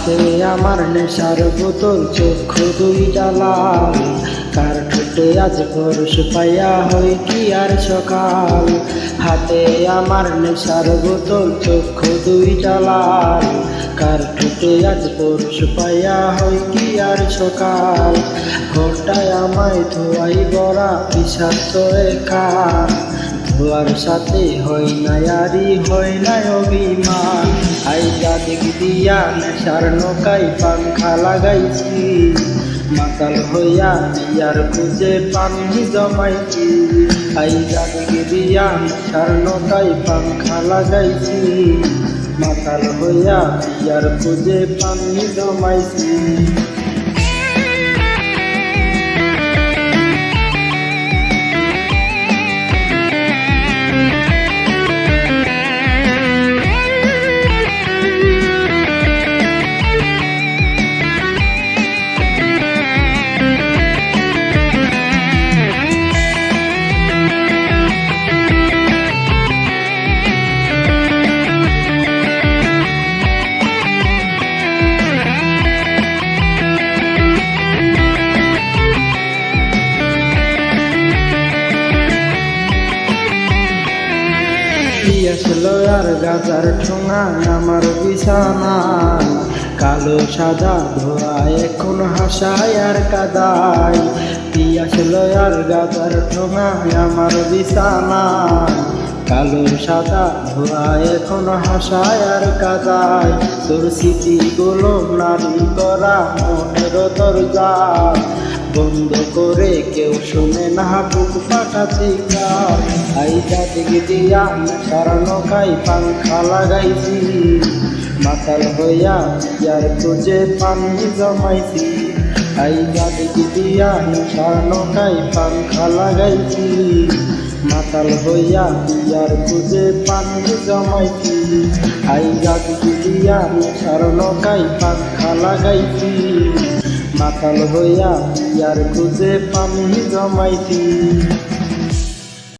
হাতে আমার নেশার বোতল, চক্ষু দুইটা লাল। কার ঠোঁটে আজ পরশ পাইয়া হই কি আর সকাল। হাতে আমার নেশার বোতল, চক্ষু দুইটা লাল। কার ঠোঁটে আজ পরশ পাইয়া হই কি আর সকাল। ঘরটায় আমায় ধোয়াই বরা বিষাক্ত একা। ধোয়ার সাথে হয় না আরি, হয় না অভিমান। আইজা দিক দিয়া নেশার নৌকায় পাংখা লাগাইছি। মাতাল হইয়া বিয়ার খুঁজে পানি জমাইছি। আইজা দিক দিয়া নেশার নৌকায় পাংখা লাগাইছি। মাতাল হইয়া বিয়ার খুঁজে পানি জমাইছি। আসলো আর গাজার ঠোঙা আমার বিছানা। কালো সাদা ধোয়া এখন হাসায় আর কাদায়। আসলো আর গাজার ঠোঙা আমার বিছানা। কালো সাদা ধোয়া এখন হাসায় আর কাদায়। তোর স্মৃতিগুলো নারী করা মনের দরজা বন্ধ করে কেউ শুনে না বুক ফাটা চিৎকার। আইজা দিক দিয়া নেশার নৌকায় পাংখা লাগাইছি। মাতাল হইয়া বিয়ার খুঁজে পানি জমাইছি। আইজা দিক দিয়া নেশার নৌকায় পাংখা লাগাইছি। মাতাল হইয়া বিয়ার খুঁজে পানি জমাইছি। আইজা দিক দিয়া নেশার নৌকায় পাংখা লাগাইছি। মাতাল হইয়া বিয়ার খুঁজে পানি জমাইছি।